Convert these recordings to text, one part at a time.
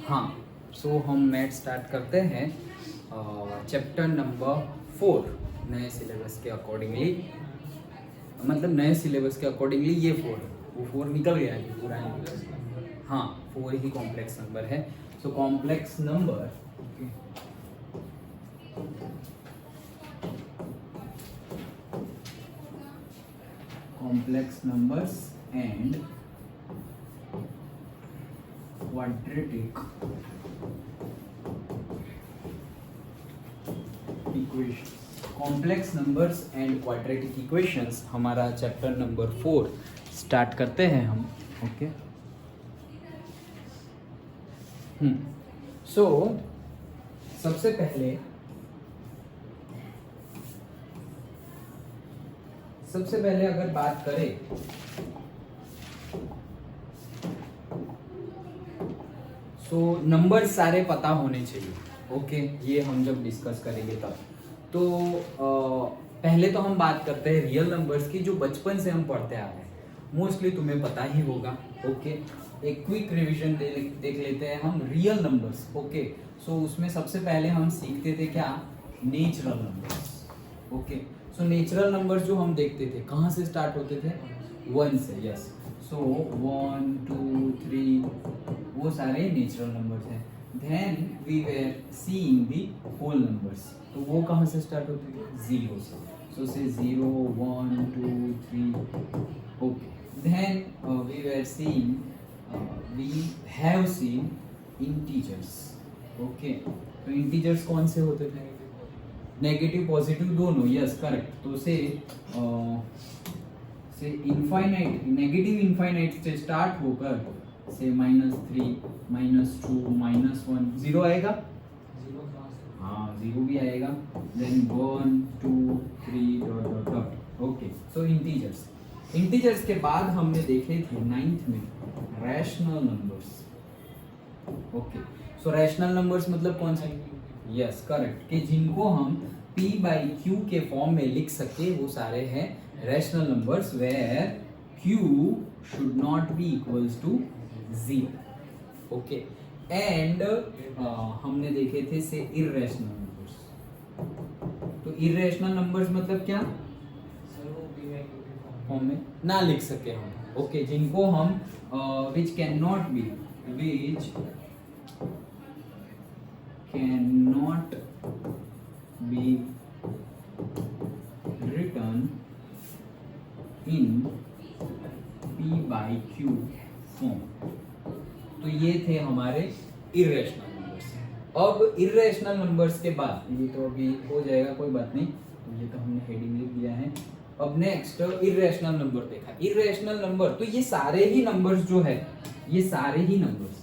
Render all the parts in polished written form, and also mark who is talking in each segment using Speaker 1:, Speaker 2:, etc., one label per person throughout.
Speaker 1: हाँ, सो हम math start करते हैं चैप्टर नंबर 4 नए सिलेबस के अकॉर्डिंगली। मतलब नए सिलेबस के अकॉर्डिंगली ये 4 है, वो 4 निकल गया है पुराने सिलेबस। हाँ, 4 ही कॉम्प्लेक्स नंबर है। सो complex number complex numbers and quadratic equations। Complex numbers and quadratic equations हमारा चैप्टर नंबर 4 स्टार्ट करते हैं हम। ओके, सो सबसे पहले अगर बात करें सो नंबर सारे पता होने चाहिए। ओके, ये हम जब डिस्कस करेंगे तब तो पहले तो हम बात करते हैं रियल नंबर्स की, जो बचपन से हम पढ़ते आ रहे हैं, मोस्टली तुम्हें पता ही होगा। ओके, एक क्विक रिवीजन देख लेते हैं हम रियल नंबर्स। ओके, सो उसमें सबसे पहले हम सीखते थे क्या, natural numbers. Okay, so natural numbers जो हम देखते थे कहाँ से स्टार्ट होते थे, 1 से। यस, सो 1 2 3 वो सारे नेचुरल नंबर्स हैं। Then we were seeing the whole numbers, तो वो कहाँ से स्टार्ट होते थे, 0 से। सो से 0 1 2 3। Okay, then we were seeing we have seen integers. Okay, तो इंटीजर्स कौन से होते थे, नेगेटिव पॉजिटिव दोनों। Yes, correct. तो से इनफाइनाइट, नेगेटिव इनफाइनाइट से स्टार्ट होकर से -3 -2 -1 0 आएगा। हाँ, 0 भी आएगा। Then 1 2 3 dot dot dot. Okay, so integers के बाद हमने देखे थे 9th में rational numbers. Okay, so rational numbers मतलब कौन से, यस करेक्ट, कि जिनको हम p/q के फॉर्म में लिख सके, वो सारे हैं rational numbers where q should not be equals to 0। Okay, and हमने देखे थे से इर्रेशनल नंबर्स। तो इर्रेशनल नंबर्स मतलब क्या, फॉर्म में ना लिख सके हम। ओके, जिनको हम which can not be written in p/q form. तो ये थे हमारे इर्रेशनल नंबर्स। अब इर्रेशनल नंबर्स के बाद, ये तो अभी हो जाएगा, कोई बात नहीं, तो ये तो हमने हेडिंग लिख दिया है। अब नेक्स्ट इर्रेशनल नंबर देखा। इर्रेशनल नंबर, तो ये सारे ही नंबर्स जो है, ये सारे ही numbers,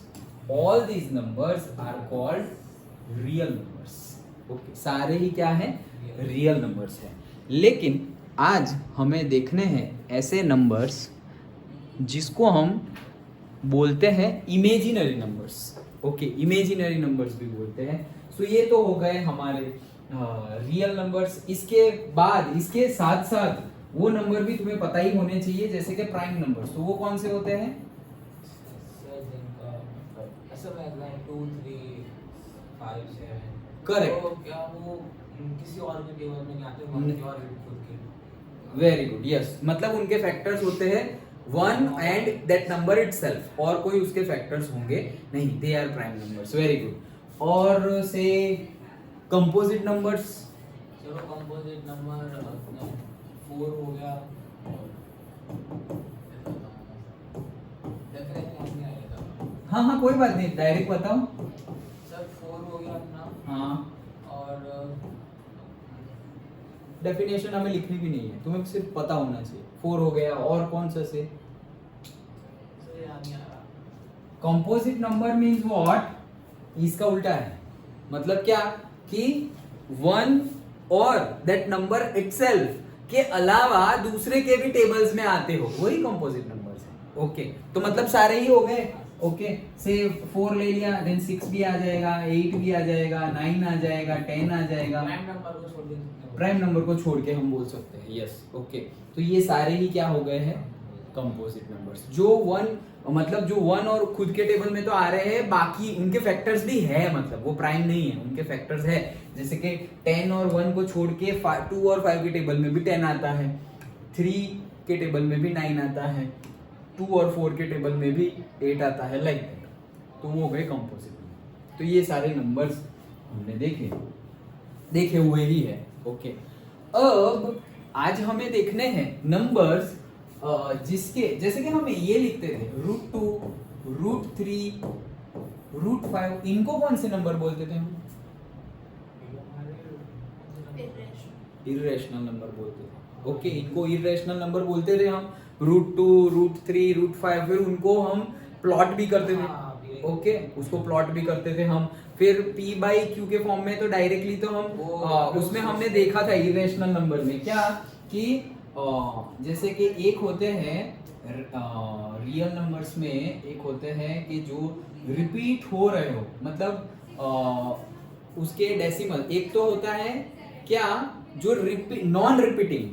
Speaker 1: all these numbers are called real numbers. Okay, सारे ही क्या है, रियल नंबर्स है। लेकिन आज हमें देखने हैं ऐसे नंबर्स जिसको हम बोलते हैं imaginary numbers. Okay, imaginary numbers भी बोलते हैं। सो ये तो हो गए हमारे रियल नंबर्स। इसके बाद, इसके साथ साथ वो नंबर भी तुम्हें पता ही होने चाहिए, जैसे कि प्राइम नंबर्स। तो वो कौन से होते हैं,
Speaker 2: 2 3 5 7।
Speaker 1: करेक्ट,
Speaker 2: तो क्या वो किसी और के टेबल में नहीं आते, उनके और खुद के।
Speaker 1: Very good. यस, मतलब उनके फैक्टर्स होते हैं 1 एंड दैट नंबर इटसेल्फ, और कोई उसके फैक्टर्स होंगे नहीं, they are prime numbers. Very good. और से कंपोजिट नंबर्स,
Speaker 2: चलो कंपोजिट नंबर 4 हो गया,
Speaker 1: हाँ हाँ कोई बात नहीं, डायरेक्ट बताओ।
Speaker 2: सर 4 हो गया अपना।
Speaker 1: हाँ,
Speaker 2: और
Speaker 1: डेफिनेशन हमें लिखनी भी नहीं है, तुम्हें सिर्फ पता होना चाहिए। 4 हो गया, और कौन सा से, कंपोजिट नंबर मीन्स व्हाट, इसका उल्टा है। मतलब क्या कि 1 और दैट नंबर इटसेल्फ के अलावा दूसरे के भी टेबल्स में आते हो, वही कंपोजिट नंबर्स है। ओके, तो मतलब सारे ही हो गए। ओके, से 4 ले लिया, देन 6 भी आ जाएगा, 8 भी आ जाएगा, 9 आ जाएगा, 10 आ जाएगा। प्राइम नंबर को छोड़ के हम बोल सकते हैं। यस, ओके, तो ये सारे ही क्या हो गए हैं, कंपोजिट नंबर्स। जो वन मतलब जो वन और खुद के टेबल में तो आ रहे हैं, बाकी उनके फैक्टर्स भी है, मतलब वो प्राइम नहीं है, उनके फैक्टर्स है। जैसे कि 10 और 1 को छोड़ के 2 और 5 के टेबल में भी 10 आता है, 3 के टेबल में भी 9 आता है, 2 और 4 के टेबल में भी 8 आता है, लाइक दैट। तो वो हो गए कंपोजिट नंबर। तो ये सारे नंबर्स हमने देखे हुए ही है। ओके, अब आज हमें देखने हैं नंबर्स जिसके, जैसे कि हम ये लिखते थे √2, √3, √5, इनको कौन से नंबर बोलते थे हम? इर्रेशनल नंबर बोलते थे। ओके, इनको इर्रेशनल नंबर बोलते थे हम, √2, √3, √5। फिर उनको हम प्लॉट भी करते थे। ओके, उसको प्लॉट भी करते थे हम। फिर p बाई क्यू के फॉर्म में तो डायरेक्टली तो हम उसमें हमने देखा था इरेशनल नंबर में क्या, कि जैसे कि एक होते हैं रियल नंबर्स में, एक होते हैं कि जो रिपीट हो रहे हो, मतलब उसके डेसिमल। एक तो होता है क्या, जो non repeating,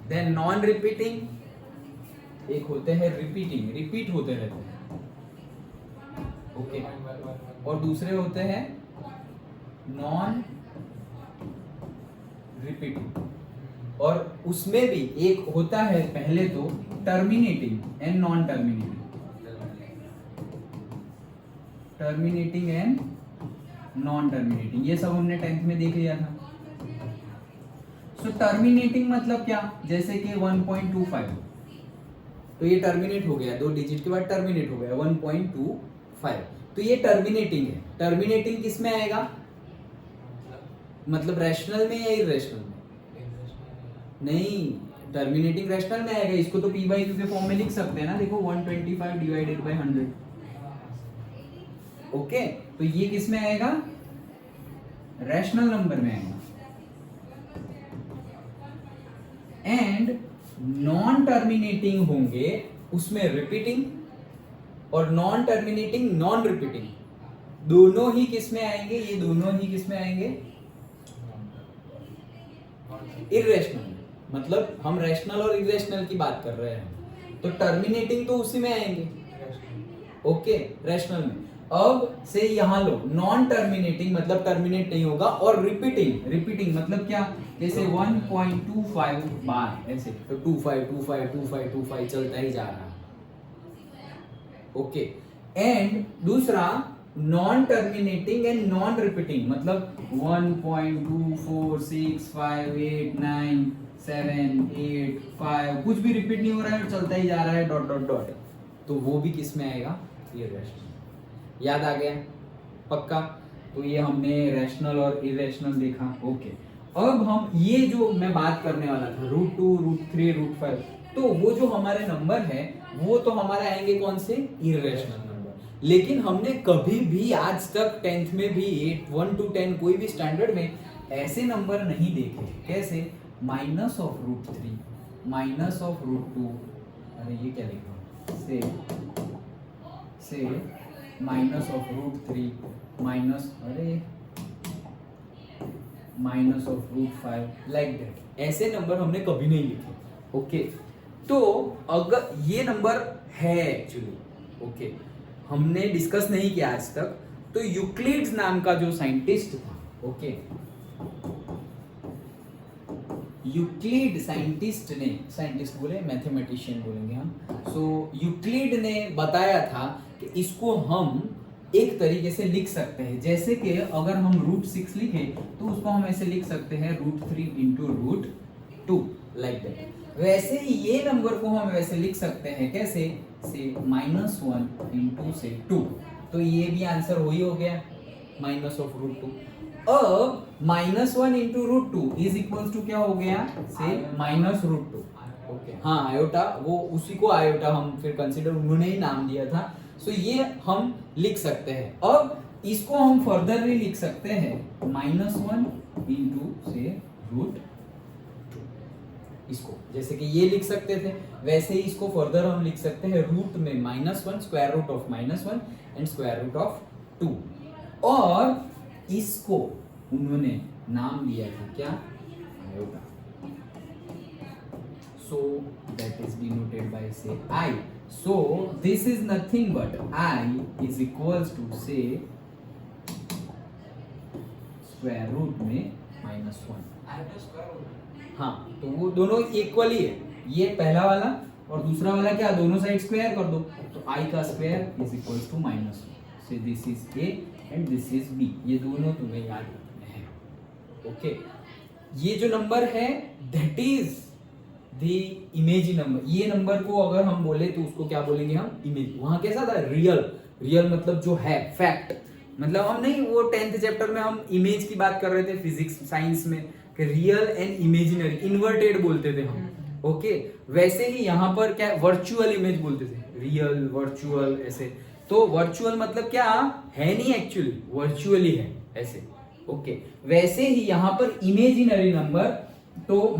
Speaker 1: then non repeating, एक होते हैं रिपीट होते रहते हैं। ओके, और दूसरे होते हैं नॉन रिपीटिंग, और उसमें भी एक होता है पहले तो terminating and non terminating and non terminating. ये सब हमने 10th में देख लिया था। सो टर्मिनेटिंग मतलब क्या, जैसे कि 1.25, तो ये टर्मिनेट हो गया, 2 डिजिट के बाद टर्मिनेट हो गया 1.25, तो ये टर्मिनेटिंग है। टर्मिनेटिंग किस में आएगा, मतलब रैशनल में या इरेशनल में? नहीं, टर्मिनेटिंग रैशनल में आएगा। इसको तो p बाई क्यू के फॉर्म में लिख सकते हैं ना, देखो 125 डिवाइडेड बाय 100। ओके, तो ये किस में आएगा, रैशनल नंबर में आएगा। एंड नॉन टर्मिनेटिंग होंगे उसमें रिपीटिंग, और नॉन टर्मिनेटिंग नॉन रिपीटिंग, दोनों ही किस में आएंगे, ये दोनों ही किस में आएंगे, इरेशनल। मतलब हम रैशनल और इरेशनल की बात कर रहे हैं, तो टर्मिनेटिंग तो उसी में आएंगे। ओके, रैशनल में। अब से यहां लो, नॉन टर्मिनेटिंग मतलब टर्मिनेट नहीं होगा, और रिपीटिंग मतलब क्या, जैसे 1.25 बार ऐसे, तो 25 चलता ही जा रहा है। ओके, एंड दूसरा non terminating and non repeating, मतलब 1.246589785, कुछ भी रिपीट नहीं हो रहा है, चलता ही जा रहा है, डॉट डॉट डॉट, तो वो भी किस में आएगा, ये रैशनल। याद आ गया पक्का? तो ये हमने रैशनल और इरेशनल देखा। ओके, अब हम ये जो मैं बात करने वाला था √2, √3, √5, तो वो जो हमारे नंबर है वो तो हमारे आएंगे कौन से, इरेशनल नंबर। लेकिन हमने कभी भी आज तक 10th में भी 1 to 10 कोई भी स्टैंडर्ड में ऐसे नंबर नहीं देखे। कैसे, -√3, -√2, अरे ये क्या लिखा, से -√3, -√5, लाइक दैट। ऐसे नंबर हमने कभी नहीं लिखे। ओके, तो अगर ये नंबर है एक्चुअली, ओके, हमने डिस्कस नहीं किया आज तक, तो यूक्लिड्स नाम का जो साइंटिस्ट था, ओके, यूक्लिड साइंटिस्ट बोले, मैथमेटिशियन बोलेंगे हम। सो यूक्लिड ने बताया था कि इसको हम एक तरीके से लिख सकते हैं, जैसे कि अगर हम √6 लिखें तो उसको हम ऐसे लिख सकते हैं √3 into √2, लाइक दैट। वैसे ही ये नंबर को हम वैसे लिख सकते हैं, कैसे, से -1 into से 2, तो ये भी आंसर वही हो गया, -√2। अब -1 into √2 इज इक्वल टू क्या हो गया, से -√2। ओके, हाँ, आयोटा, वो उसी को आयोटा हम फिर कंसीडर, उन्होंने ही नाम दिया था। सो ये हम लिख सकते हैं। अब इसको हम फर्दरली लिख सकते हैं -1 into से √2, इसको जैसे कि ये लिख सकते थे, वैसे ही इसको फर्दर हम लिख सकते हैं रूट में -1, square root of -1 and square root of 2, और इसको उन्होंने नाम दिया था क्या, iota. So that is denoted by say I. So this is nothing but I is equals to say square root में -1.
Speaker 2: आई तो स्क्वायर रूट
Speaker 1: हाँ, तो वो दोनों इक्वली है. ये पहला वाला और दूसरा वाला क्या, दोनों साइड स्क्वायर कर दो तो I का square is equals to -1. So this is A and this is B. ये दोनों तुम्हें याद रखने हैं. ओके, ये जो नंबर है that is the image number. ये नंबर को अगर हम बोले तो उसको क्या बोलेंगे हम, इमेज. वहां कैसा था, रियल. रियल मतलब जो है, फैक्ट. मतलब हम नहीं, वो 10th चैप्टर में हम इमेज की बात कर रहे थे फिजिक्स साइंस में कि रियल एंड इमेजिनरी, इन्वर्टेड बोलते थे हम. ओके, वैसे ही यहाँ पर क्या, वर्चुअल इमेज बोलते थे, रियल वर्चुअल ऐसे. तो वर्चुअल मतलब क्या है, नहीं एक्चुअली वर्चुअली है ऐसे. ओके, वैसे ही यहाँ पर इमेजिनरी नंबर तो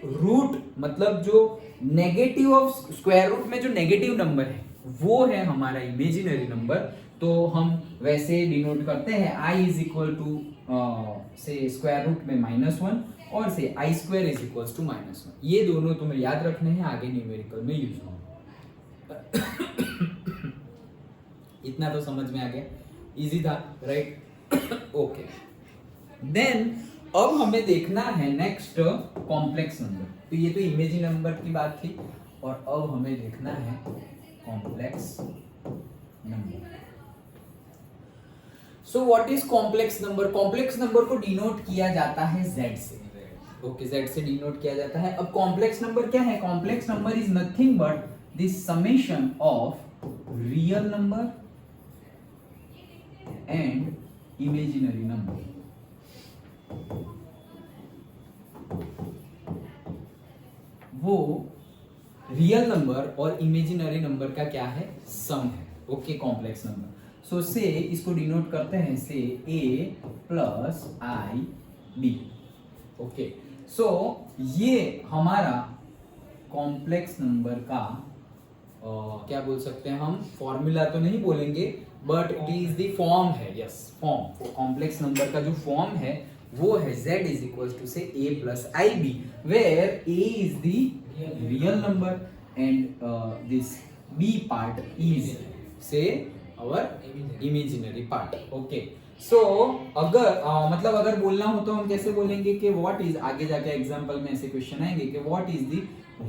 Speaker 1: -रूट मतलब जो नेगेटिव ऑफ स्क्वायर रूट में जो नेगेटिव नंबर है वो है हमारा इमेजिनरी नंबर. तो हम वैसे डिनोट करते हैं I is equal to say square root में -1 और say I square is equals to -1. ये दोनों तुम्हें याद रखने हैं, आगे न्यूमेरिकल में यूज होंगे. इतना तो समझ में आ गया, इजी था, राइट. ओके, देन अब हमें देखना है नेक्स्ट कॉम्प्लेक्स नंबर. तो ये तो इमेजिनरी नंबर की बात थी और अब हमें देखना है complex number. So what is complex number? Complex number को डिनोट किया जाता है Z से. ओके, Z से डिनोट किया जाता है. अब कॉम्प्लेक्स नंबर क्या है? Complex number is nothing but the summation of real number and imaginary number. वो रियल नंबर और इमेजिनरी नंबर का क्या है, सम है. Okay, complex number. सो से इसको डिनोट करते हैं say A plus I B. Okay, so ये हमारा कॉम्प्लेक्स नंबर का क्या बोल सकते हैं हम, फॉर्मूला तो नहीं बोलेंगे but it is the form है. Yes, form. कॉम्प्लेक्स नंबर का जो फॉर्म है वो है Z is equals to say A plus IB, where A is the real number and this B part is say our imaginary part. Okay, so अगर मतलब अगर बोलना हो तो हम कैसे बोलेंगे कि what is, आगे जाके एग्जांपल में ऐसे क्वेश्चन आएंगे कि what is the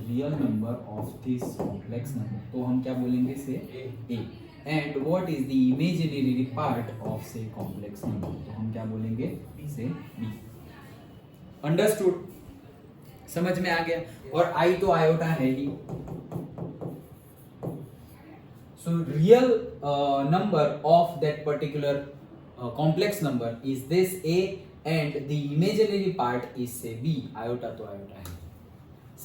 Speaker 1: real number of this complex number. तो हम क्या बोलेंगे से A. And what is the imaginary part of say complex number? तो हम क्या बोलेंगे से B. Understood? समझ में आ गया. और I तो आयोटा है ही. So real number of that particular complex number is this A and the imaginary part is say B. Iota तो आयोटा है.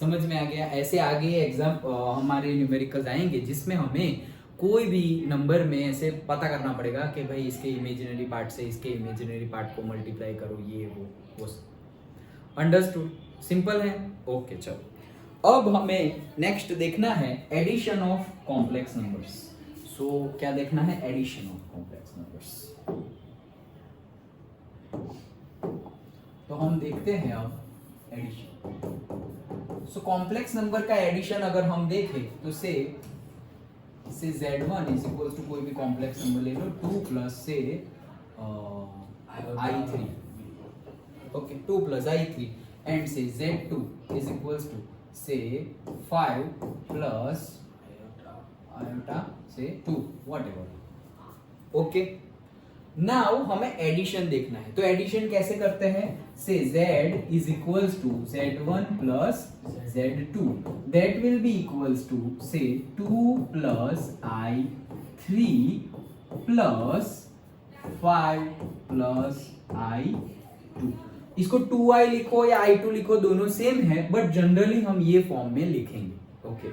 Speaker 1: समझ में आ गया. ऐसे आगे एग्जाम हमारे न्यूमेरिकल्स आएंगे जिसमें हमें कोई भी नंबर में ऐसे पता करना पड़ेगा कि भाई इसके इमेजिनरी पार्ट से इसके इमेजिनरी पार्ट को मल्टीप्लाई करो, ये वो. अंडरस्टूड? सिंपल है. ओके, चलो अब हमें नेक्स्ट देखना है addition of complex numbers. So क्या देखना है? Addition of complex numbers. तो हम देखते हैं अब एडिशन. सो कॉम्प्लेक्स नंबर का एडिशन अगर हम देखें तो से Z1 इज इक्वल टू कोई भी कॉम्प्लेक्स नंबर ले लो 2 प्लस से I3. Okay, 2 plus I3 and से Z2 is equal to say 5 plus iota say 2 whatever. Okay, now हमें एडिशन देखना है. तो एडिशन कैसे करते हैं? Say Z is equals to Z1 plus Z2 that will be equals to say 2 plus I3 plus 5 plus I2. इसको 2I लिखो या I2 लिखो, दोनों सेम है बट जनरली हम ये फॉर्म में लिखेंगे. ओके,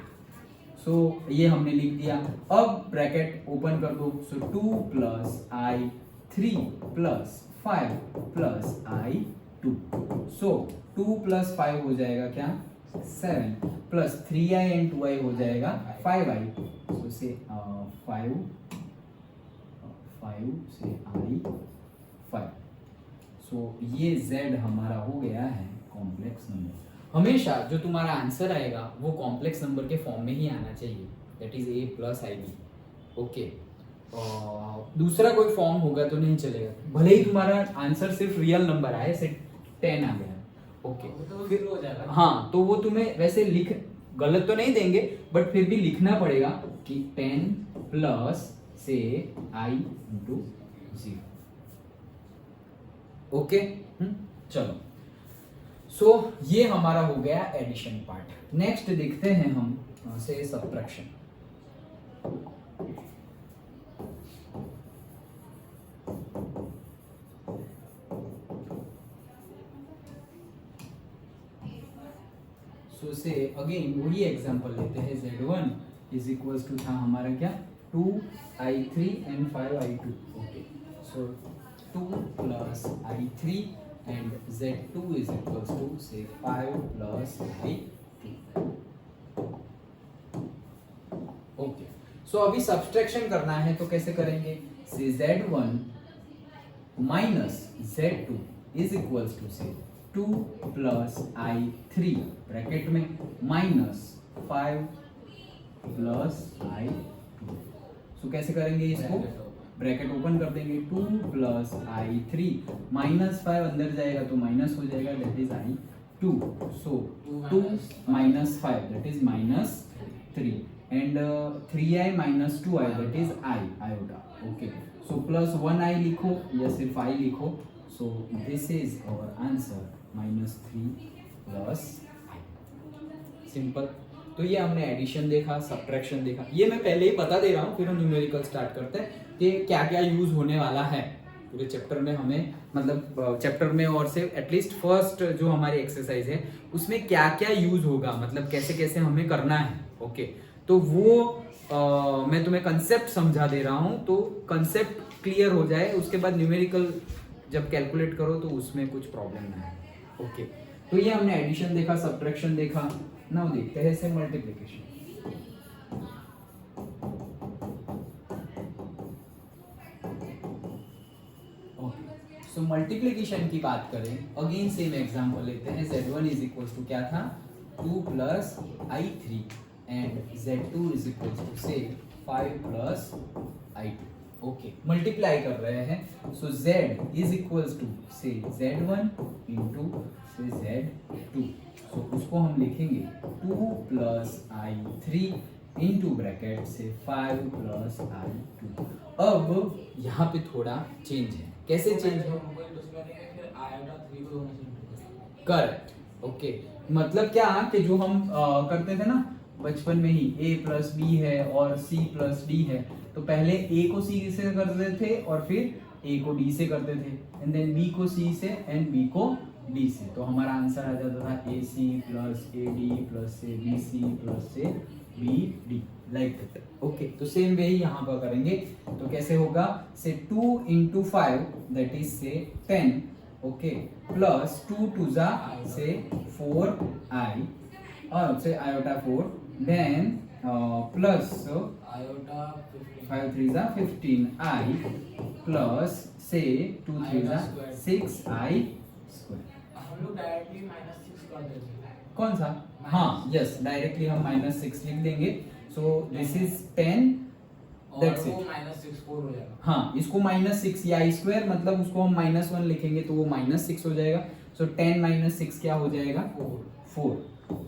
Speaker 1: सो ये हमने लिख दिया. अब ब्रैकेट ओपन कर दो. सो 2 plus I3 plus 5 plus I2. So 2 plus 5 हो जाएगा क्या? 7 प्लस 3I एंड 2I हो जाएगा 5I. सो से 5 से I 5. सो ये Z हमारा हो गया है कॉम्प्लेक्स नंबर. हमेशा जो तुम्हारा आंसर आएगा वो कॉम्प्लेक्स नंबर के फॉर्म में ही आना चाहिए, that is a plus I b. Okay, दूसरा कोई फॉर्म होगा तो नहीं चलेगा, भले ही तुम्हारा आंसर सिर्फ रियल नंबर आए, से 10 आ गया। ओके,
Speaker 2: तो फिर हो जाएगा।
Speaker 1: हाँ, तो वो तुम्हें वैसे लिख गलत तो नहीं देंगे, बट फिर भी लिखना पड़ेगा कि 10 प्लस से आई इंटू 0। ओके, चलो, सो ये हमारा हो गया एडिशन पार्ट। नेक्स्ट देखते हैं हम से सब्ट्रैक्शन। सो से अगेन वही एग्जांपल लेते हैं, z1 इज इक्वल्स टू था हमारा क्या 2i3 एंड 5i2। ओके, so 2 plus i3 and z2 is equals to say 5 plus i2। Okay, सो अभी सब्सट्रैक्शन करना है तो कैसे करेंगे, से z1 minus z2 is equals to say 2 plus i3 bracket में माइनस 5 प्लस i2। सो कैसे करेंगे इसको, ब्रैकेट ओपन कर देंगे, 2 प्लस i3 माइनस 5 अंदर जाएगा तो माइनस हो जाएगा, that is i2। So 2 minus 5 that is minus 3 and 3i minus 2i that is i iota. Okay, so plus 1i लिखो या सिर्फ i लिखो, so this is our answer -3 plus i। Simple. तो ये हमने एडिशन देखा, सब्ट्रैक्शन देखा, ये मैं पहले ही बता दे रहा हूँ, फिर हम न्यूमेरिकल स्टार्ट करते हैं कि क्या क्या यूज होने वाला है पूरे चैप्टर में। हमें मतलब चैप्टर में और से एटलीस्ट फर्स्ट जो हमारी एक्सरसाइज है उसमें क्या क्या यूज होगा, मतलब कैसे कैसे हमें करना है। ओके, तो वो मैं तुम्हें कंसेप्ट समझा दे रहा हूँ, तो कंसेप्ट क्लियर हो जाए, उसके बाद न्यूमेरिकल जब कैलकुलेट करो तो उसमें कुछ प्रॉब्लम ना है। ओके, तो ये हमने एडिशन देखा, सब्ट्रैक्शन देखा, नाउ देखते हैं से मल्टीप्लिकेशन। ओके, सो मल्टीप्लिकेशन की बात करें, अगेन सेम एग्जांपल लेते हैं, z1 इज इक्वल्स टू क्या था 2 plus i3 and z2 is equals to say 5 plus i2। Okay, multiply कर रहे हैं, so z is equals to say z1 into से z2। सो उसको हम लिखेंगे 2 प्लस i3 इंटू ब्रैकेट से 5 प्लस i2। अब यहाँ पे थोड़ा चेंज है, कैसे चेंज है, करेक्ट। ओके, मतलब क्या कि जो हम करते थे ना बचपन में ही, a प्लस बी है और c प्लस डी है, तो पहले a को c से करते थे और फिर a को d से करते थे, एंड देन b को c से एंड b को d से, तो हमारा आंसर आ जाता था ac प्लस ad प्लस से bc प्लस से bd, लाइक दैट। ओके, तो सेम वे ही यहाँ पर करेंगे, तो कैसे होगा, से 2 इंटू 5 दैट इज से 10, ओके, प्लस 2 टू जा से 4i और से आयोटा 4, देन प्लस
Speaker 2: आयोटा
Speaker 1: 5 3 जा 15i प्लस से 2 3 जा 6i स्क्वायर।
Speaker 2: हम लोग डायरेक्टली -6 कर देते हैं।
Speaker 1: कौन सा, हाँ यस, डायरेक्टली हम -6 लिख देंगे, सो दिस इज 10, दैट्स इट।
Speaker 2: -6 4 हो जाएगा।
Speaker 1: हाँ, इसको -6 या स्क्वायर, मतलब उसको हम -1 लिखेंगे तो वो -6 हो जाएगा, सो 10 - 6 क्या हो जाएगा 4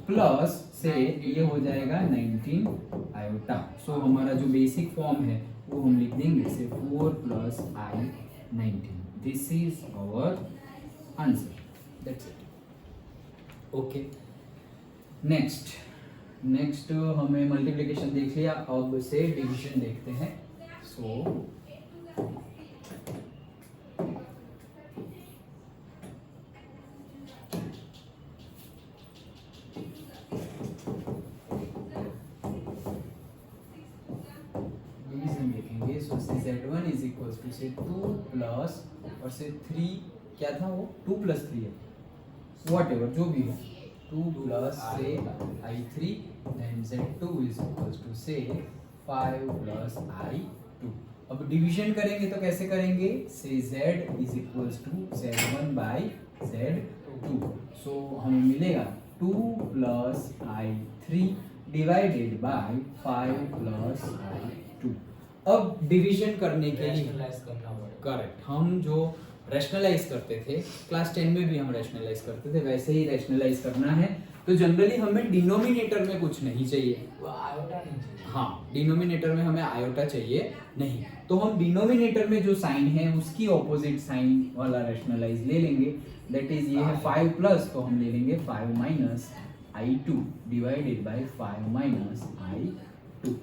Speaker 1: प्लस से ये हो जाएगा 19 आयोटा। सो हमारा जो बेसिक फॉर्म है वो हम लिख देंगे say 4 plus i 19, this is our answer, that's it. Okay, next हमें मल्टीप्लिकेशन देख लिया, अब से डिवीजन देखते हैं। सो डिवीजन देखेंगे, सो से z1 is equals to say 2 plus और से 3 क्या था वो 2 प्लस 3 है, व्हाटएवर जो भी हो, 2 प्लस से i3 then z2 is equals to say 5 plus i2। अब डिवीजन करेंगे तो कैसे करेंगे, say z is equals to z1 by z2, so हमें मिलेगा 2 plus i3 divided by 5 plus i2। अब डिवीजन करने के लिए
Speaker 2: रैशनलाइज करना पड़ेगा।
Speaker 1: करेक्ट, हम जो रैशनलाइज करते थे क्लास 10 में भी हम रैशनलाइज करते थे, वैसे ही रैशनलाइज करना है। तो जनरली हमें डिनोमिनेटर में कुछ नहीं चाहिए,
Speaker 2: वो आयोटा नहीं चाहिए।
Speaker 1: हाँ डिनोमिनेटर में हमें आयोटा चाहिए नहीं, तो हम डिनोमिनेटर में जो साइन है उसकी ऑपोजिट साइन वाला रैशनलाइज ले लेंगे। दैट इज ये है 5 प्लस, तो हम ले लेंगे 5 minus i2 divided by 5 minus i2।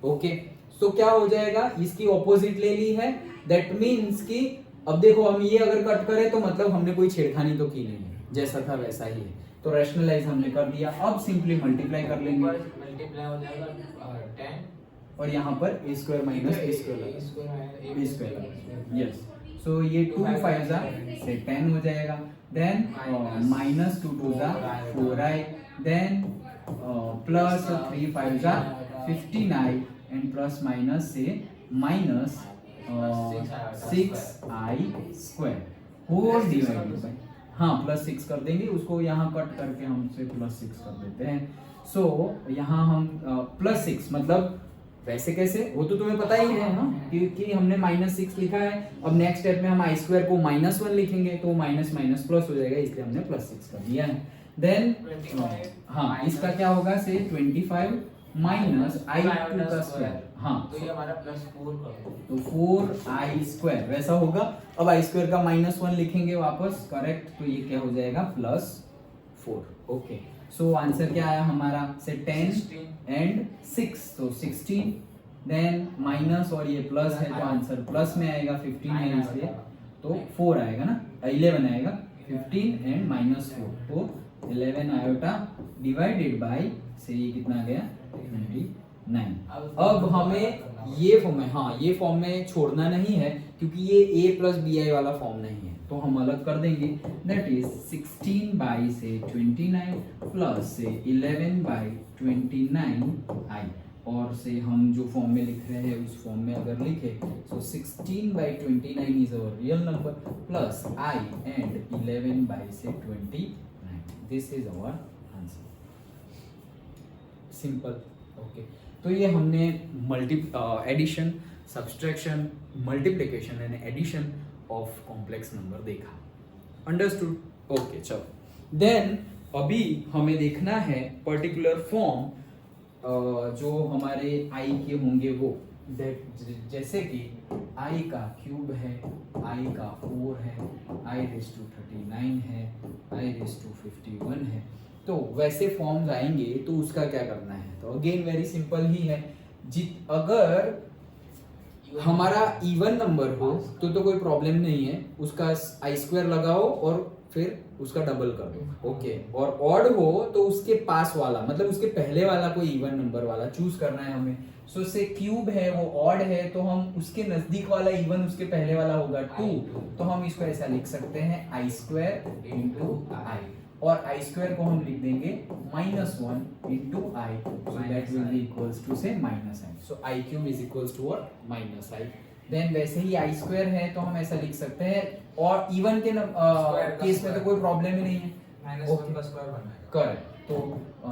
Speaker 1: Okay, so क्या हो जाएगा, इसकी ऑपोजिट ले ली है, दैट मीन्स कि अब देखो हम ये अगर कट करें तो मतलब हमने कोई छेड़खानी तो की नहीं है, जैसा था वैसा ही है। तो रैशनलाइज हमने कर दिया, अब सिंपली मल्टीप्लाई कर लेंगे
Speaker 2: मल्टीप्लाई हो जाएगा 10
Speaker 1: और यहाँ पर a square minus a square b square, yes. So ये 2 5 से 10 हो जाएगा, then minus 2 2 4i, then plus 3 5 15i and plus minus say minus 6i square whole divided by, हाँ प्लस 6 कर देंगे उसको, यहाँ कट करके हमसे प्लस 6 कर देते हैं। सो यहाँ हम प्लस 6 मतलब वैसे कैसे वो तो तुम्हें पता ही है हाँ, क्योंकि हमने माइनस 6 लिखा है। अब नेक्स्ट स्टेप में हम आई स्क्वायर को माइनस 1 लिखेंगे तो माइनस माइनस प्लस हो जाएगा, इसलिए हमने प्लस 6 कर दिया है। देन हाँ इसका क्या होगा से 25 माइनस i2 का स्क्वायर, हाँ
Speaker 2: तो ये हमारा +4 कर दो,
Speaker 1: तो 4i स्क्वायर वैसा होगा। अब i स्क्वायर का -1 लिखेंगे वापस, करेक्ट, तो ये क्या हो जाएगा +4। ओके, सो आंसर क्या आया हमारा से 10 एंड 6, तो 16, देन माइनस और ये प्लस है तो आंसर प्लस में आएगा, 15 है इसलिए तो 4 आएगा ना, 11 आएगा, 15 एंड -4 तो 11 आयोटा डिवाइडेड बाय से ये कितना गया 29। अब हमें ये फॉर्म में, हाँ ये फॉर्म में छोड़ना नहीं है क्योंकि ये a प्लस बी आई वाला फॉर्म नहीं है, तो हम अलग कर देंगे। That is 16 by say 29 plus से 11 बाई 29i, और से हम जो फॉर्म में लिख रहे हैं उस फॉर्म में अगर लिखे तो 16 by 29 is our real number plus i and 11 by say 29, this is our answer, simple. Okay, तो ये हमने addition, subtraction, multiplication and addition of complex number देखा, अंडरस्टूड। ओके चलो, देन अभी हमें देखना है पर्टिकुलर फॉर्म जो हमारे i के होंगे वो, जैसे कि i का क्यूब है, i का 4 है, i रेज़ टू 39 है, i रेज़ टू 51 है, तो वैसे फॉर्म्स आएंगे तो उसका क्या करना है, तो अगेन वेरी सिंपल ही है। अगर हमारा इवन नंबर हो तो कोई प्रॉब्लम नहीं है, उसका आई स्क्वायर लगाओ और फिर उसका डबल कर दो, ओके। और ऑड हो तो उसके पास वाला मतलब उसके पहले वाला कोई इवन नंबर वाला चूज करना है हमें। सो से क्यूब है वो ऑड है तो हम उसके नजदीक वाला इवन उसके पहले वाला होगा 2, तो हम इसको ऐसा लिख सकते हैं आई स्क्वायर इंटू आई, और आई स्क्वायर को हम लिख देंगे -1 into i, so that will be equals to say -i, so i cube is equals to what -i। Then वैसे ही आई स्क्वायर है तो हम ऐसा लिख सकते हैं, और इवन के केस में तो कोई प्रॉब्लम ही नहीं है,
Speaker 2: -1 का स्क्वायर बनाएगा,
Speaker 1: करेक्ट। तो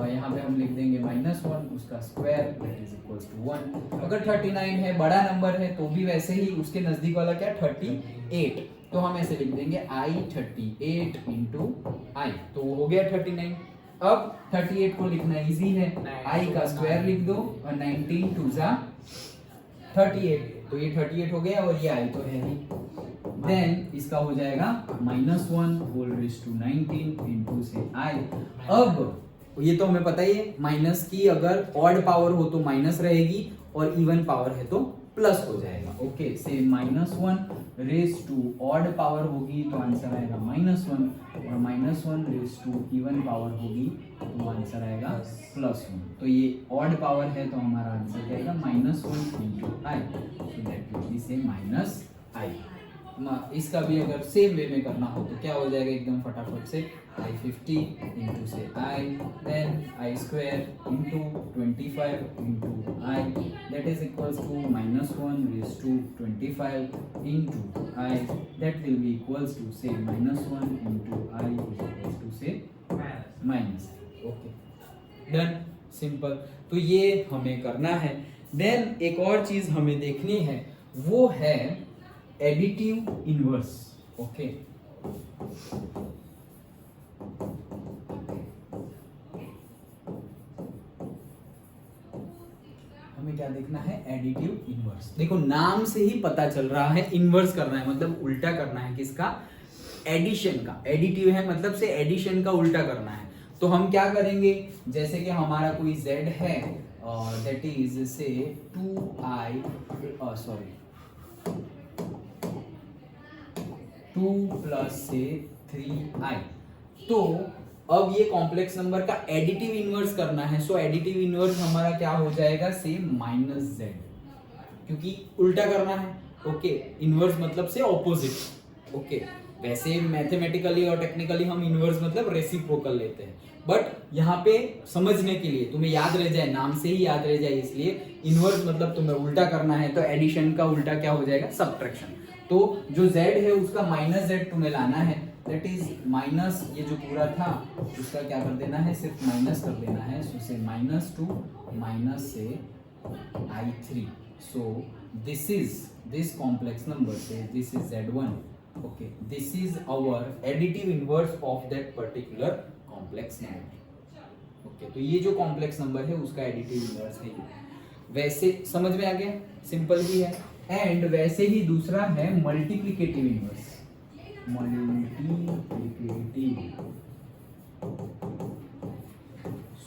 Speaker 1: यहाँ पे हम लिख देंगे -1 उसका square that is equals to 1। अगर 39 है बड़ा नंबर है तो भी वैसे ही उसके नजदीक वाला क्या 38, तो हम ऐसे लिख देंगे i 38 इंटू आई, तो हो गया 39। अब 38 को लिखना इजी है, i का स्क्वायर लिख दो और 19 2 38, तो ये 38 हो गया और ये i तो है ही। देन इसका हो जाएगा -1 whole raise to 19 into say i। अब ये तो हमें पता ही है माइनस की अगर ऑड पावर हो तो माइनस रहेगी और इवन पावर है तो प्लस हो जाएगा, ओके। से -1 रेज़ टू ऑड पावर होगी तो आंसर आएगा -1, और -1 रेज़ टू इवन पावर होगी तो आंसर आएगा +1। तो ये ऑड पावर है तो हमारा आंसर क्या आएगा -1 into i, so that will B से -i। इसका भी अगर सेम वे में करना हो तो क्या हो जाएगा एकदम फटाफट से I50 into say I, then I² into 25 into I, that is equals to -1 raise to 25 into I, that will be equals to say -1 into I is equals to say minus. Okay done, simple. तो ये हमें करना है। Then एक और चीज हमें देखनी है, वो है एडिटिव इनवर्स। ओके हमें क्या देखना है, एडिटिव इनवर्स। देखो नाम से ही पता चल रहा है इनवर्स करना है, मतलब उल्टा करना है किसका, एडिशन का। एडिटिव है मतलब से एडिशन का उल्टा करना है। तो हम क्या करेंगे, जैसे कि हमारा कोई z है दैट इज से 2i 2 प्लस से 3i। तो अब ये कॉम्प्लेक्स नंबर का एडिटिव इनवर्स करना है। सो एडिटिव इनवर्स हमारा क्या हो जाएगा, से -z, क्योंकि उल्टा करना है। ओके इनवर्स मतलब से ऑपोजिट। ओके वैसे मैथमेटिकली और टेक्निकली हम इनवर्स मतलब रेसिप्रोकल लेते हैं, बट यहाँ पे समझने के लिए तुम्हें याद रह जाए, नाम से ही याद रह जाए, इसलिए इनवर्स मतलब तुम्हें उल्टा करना है। तो एडिशन का उल्टा क्या हो जाएगा, सबट्रैक्शन। तो जो z है उसका -z तुम्हें लाना है, दैट इज माइनस, ये जो पूरा था उसका क्या कर देना है, सिर्फ माइनस कर देना है। सो से -2 minus say I3। So this complex number say this is z1। okay this is our additive inverse of that particular complex number। okay तो ये जो कॉम्प्लेक्स नंबर है उसका एडिटिव इनवर्स है। वैसे समझ में आ गया, सिंपल ही है। एंड वैसे ही दूसरा है मल्टीप्लिकेटिव इनवर्स।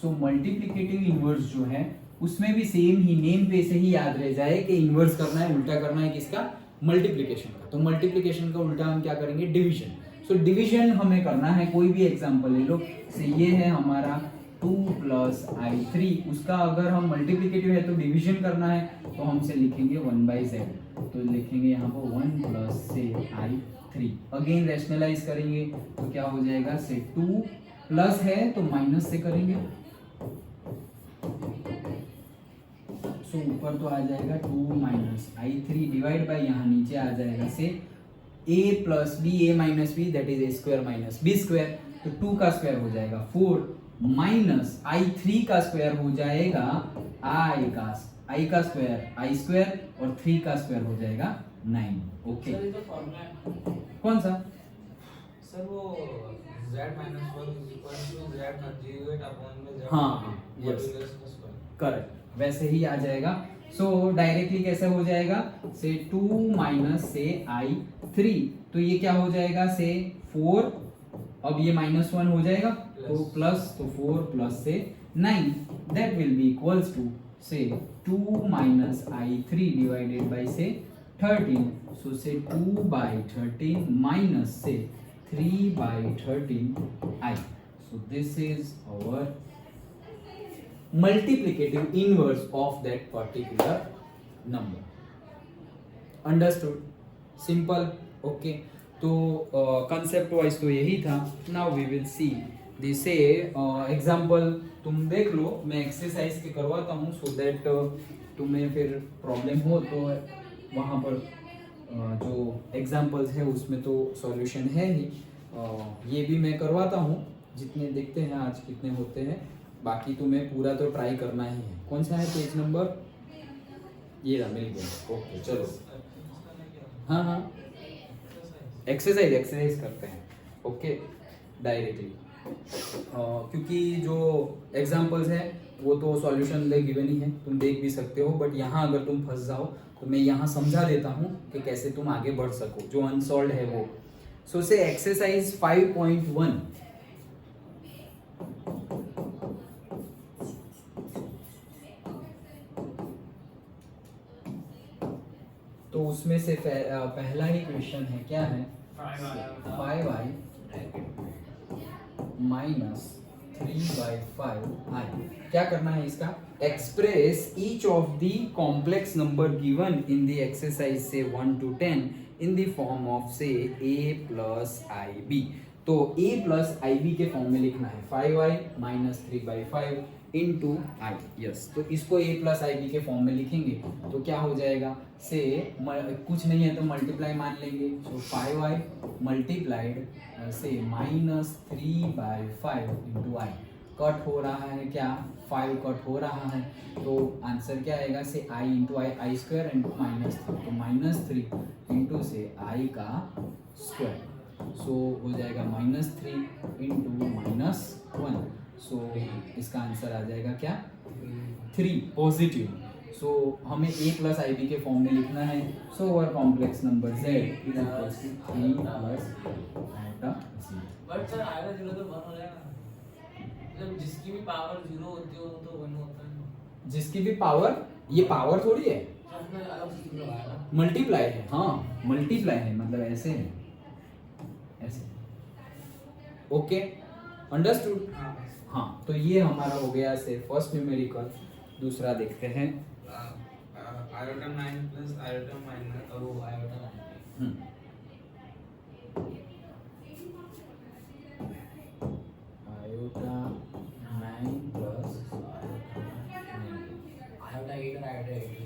Speaker 1: सो मल्टीप्लिकेटिव इनवर्स जो है उसमें भी सेम ही नेम पे से ही याद रह जाए कि इनवर्स करना है, उल्टा करना है किसका, मल्टीप्लिकेशन का। तो मल्टीप्लिकेशन का उल्टा हम क्या करेंगे, डिवीजन। सो डिवीजन हमें करना है, कोई भी एग्जांपल ले लो। से ये है हमारा 2 प्लस I3, उसका अगर हम मल्टीप्लिकेटिव है तो डिवीजन करना है, तो हमसे लिखेंगे 1/z। तो लिखेंगे यहाँ पर 1 प्लस से I3। अगेन रैशनलाइज करेंगे तो क्या हो जाएगा, से 2 प्लस है तो माइनस से करेंगे। सो ऊपर तो आ जाएगा 2 माइनस I3 डिवाइड बाय यहाँ नीचे आ जाएगा say a plus b, a minus b, that is a² minus b²। तो 2 का स्क्वायर हो जाएगा 4 माइनस I3 का स्क्वायर हो जाएगा I का स्क्वायर I² और 3 का स्क्वायर हो जाएगा 9। ओके
Speaker 2: सर ये तो फॉर्मूला है।
Speaker 1: कौन सा
Speaker 2: सर वो z - 1 z conjugate upon में z
Speaker 1: हाँ यस
Speaker 2: मॉड्यूलस का स्क्वायर।
Speaker 1: करेक्ट, वैसे ही आ जाएगा। सो डायरेक्टली कैसे हो जाएगा, से 2 माइनस से I3। तो ये क्या हो जाएगा, से 4, अब ये -1 हो जाएगा तो प्लस, तो 4 plus say 9, that will be equals to say 2 minus I3 divided by से 13। सो से 2/13 minus say 3/13 I। So this is our multiplicative inverse of that particular number। understood, simple। okay तो concept wise तो यही था। now we will see this example। तुम देख लो, मैं exercise के करवाता हूँ so that तुम्हें फिर प्रॉब्लम हो तो वहाँ पर जो एग्जाम्पल्स है उसमें तो सॉल्यूशन है ही। ये भी मैं करवाता हूँ, जितने देखते हैं आज कितने होते हैं, बाकी तुम्हें पूरा तो ट्राई करना ही है। कौन सा है पेज नंबर, ये रहा, मिल गया। ओके चलो, हाँ हाँ एक्सरसाइज करते हैं। ओके डायरेक्टली क्योंकि जो एग्जांपल्स है वो तो सॉल्यूशन ले गिवन ही है, तुम देख भी सकते हो, बट यहाँ अगर तुम फंस जाओ तो मैं यहाँ समझा देता हूँ कि कैसे तुम आगे बढ़ सको, जो अनसॉल्व है वो। सो से एक्सरसाइज 5.1। तो उसमें से पहला ही क्वेश्चन है, क्या है, 5i माइनस 3/5i। क्या करना है इसका, express each of the complex number given in the exercise से 1 to 10 in the form of से a प्लस आई बी। तो a प्लस आई बी के फॉर्म में लिखना है 5i माइनस 3/5 इंटू आई। यस, तो इसको a प्लस आई बी के फॉर्म में लिखेंगे तो क्या हो जाएगा से कुछ नहीं है तो मल्टीप्लाई मान लेंगे। सो 5i मल्टीप्लाइड से माइनस 3/5 इंटू आई। कट हो रहा है क्या, 5 कट हो रहा है तो आंसर क्या आएगा से i into I, I square into minus 3, तो माइनस 3 इंटू से i का स्क्वायर। सो हो जाएगा माइनस 3 इंटू माइनस 1। सो इसका आंसर आ जाएगा क्या 3 पॉजिटिव। सो हमें a प्लस आई बी के फॉर्म में लिखना है। So our complex number z is equals to 3 plus iota z।
Speaker 2: But sir आएगा 0 तो 1 हो जाएगा, मतलब जिसकी भी पावर 0 होती हो तो 1 होता है।
Speaker 1: जिसकी भी पावर, ये पावर थोड़ी है,
Speaker 2: उसमें अलग से 0 आएगा।
Speaker 1: मल्टीप्लाई है। हाँ मल्टीप्लाई है, मतलब ऐसे है, ऐसे। Okay, understood.
Speaker 2: हाँ
Speaker 1: हाँ, तो ये हमारा हो गया से फर्स्ट न्यूमेरिकल। दूसरा देखते हैं।
Speaker 2: आयोटा 9 प्लस आयोटा माइनस और वो आयोटा 9।
Speaker 1: आयोटा 9 प्लस
Speaker 2: आयोटा 8 और आयोटा 18।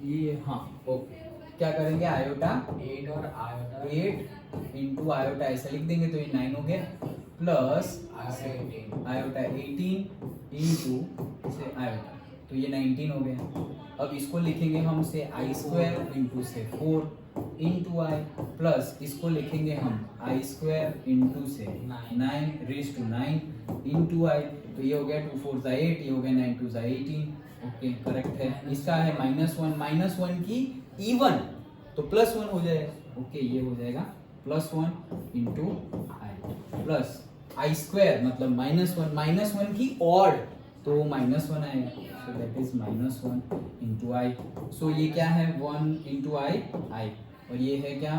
Speaker 1: ये हाँ ओके, क्या करेंगे आयोटा
Speaker 2: 8 और आयोटा
Speaker 1: 8 इंटू आयोटा ऐसे लिख देंगे तो ये 9 हो गया, प्लस आयोटा 18 इंटू से आयोटा, तो ये 19 हो गया। अब इसको लिखेंगे हम से आई स्क्वायर इंटू से 4 इंटू आई, प्लस इसको लिखेंगे हम आई स्क्वायर इंटू से 9 रेज टू 9 इंटू आई, तो ये हो गया 2 4 8, ये हो गया 9 2 18। ओके करेक्ट है। इसका है -1 की इवन तो +1 हो जाएगा। ओके ये हो जाएगा +1 इंटू आई, प्लस आई स्क्वायर मतलब -1 की ऑड तो -1 आएगा, so that is -1 into i. सो ये क्या है 1 इंटू आई, और ये है क्या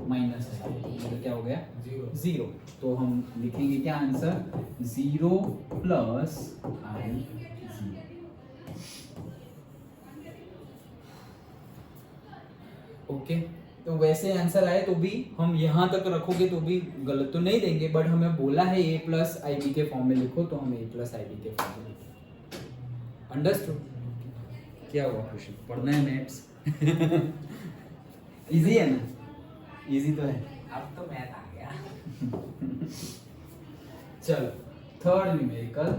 Speaker 1: माइनस है, तो क्या हो गया 0। तो हम लिखेंगे क्या आंसर 0 प्लस आई 0। ओके, तो वैसे आंसर आए तो भी हम यहाँ तक रखोगे तो भी गलत तो नहीं देंगे, बट हमें बोला है a प्लस आई बी के फॉर्म में लिखो तो हम a प्लस आई बी के फॉर्म में लिखो। अंडरस्टूड? क्या हुआ खुशी, पढ़ना है मैथ्स? इजी है ना? इजी तो है।
Speaker 2: अब तो मैथ आ गया।
Speaker 1: चलो थर्ड न्यूमेरिकल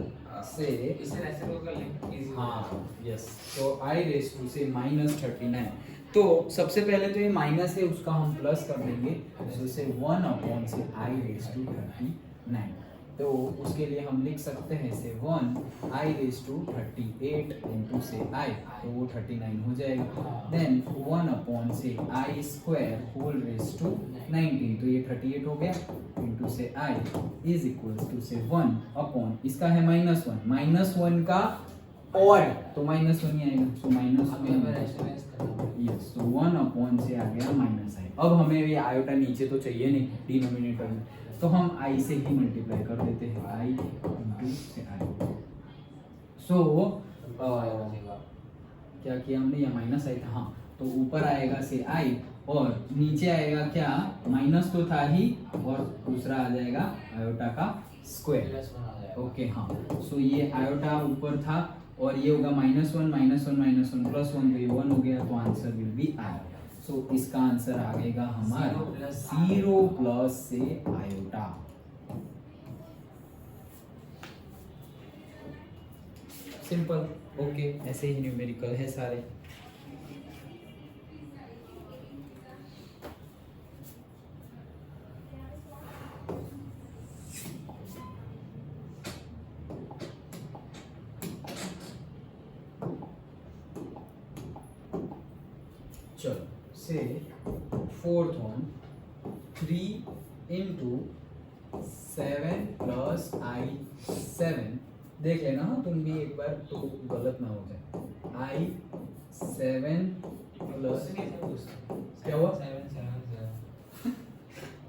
Speaker 1: से
Speaker 2: इसे ऐसे को कर लें इजी।
Speaker 1: हाँ यस, तो आई रेस टू से -39। तो सबसे पहले तो ये माइनस है उसका हम प्लस कर देंगे, जैसे 1 से आई रेस टू 39। तो उसके लिए हम लिख सकते हैं से 1 आई रेस टू 38 इंटू से आई, तो वो 39 हो जाएगा। देन 1 से आई स्क्वायर होल रेस टू 19, तो ये 38 हो गया इंटू से I is equals to say 1 इसका है -1 का और तो -1 ही आएगा, सो -1 यस, तो 1 से आ गया -i। अब हमें ये आयोटा नीचे तो चाहिए नहीं डिनोमिनेटर में, तो हम i से ही मल्टीप्लाई कर देते हैं, i इंटू से i। सो क्या किया हमने, या -i था, हाँ, तो ऊपर आएगा से i और नीचे आएगा क्या माइनस तो था ही और दूसरा आ जाएगा आयोटा का स्क्वायर। ओके हाँ, सो ये आयोटा ऊपर था और ये होगा -1 +1 तो ये 1 हो गया, तो आंसर विल बी आई। सो इसका आंसर आएगा हमारा 0 प्लस से आयोटा। सिंपल। ओके, ऐसे ही न्यूमेरिकल है सारे। चलो से फोर्थ वन 3 इंटू 7 प्लस आई 7। देख लेना हाँ तुम भी एक बार, तो गलत ना हो जाए। आई 7 प्लस क्या हुआ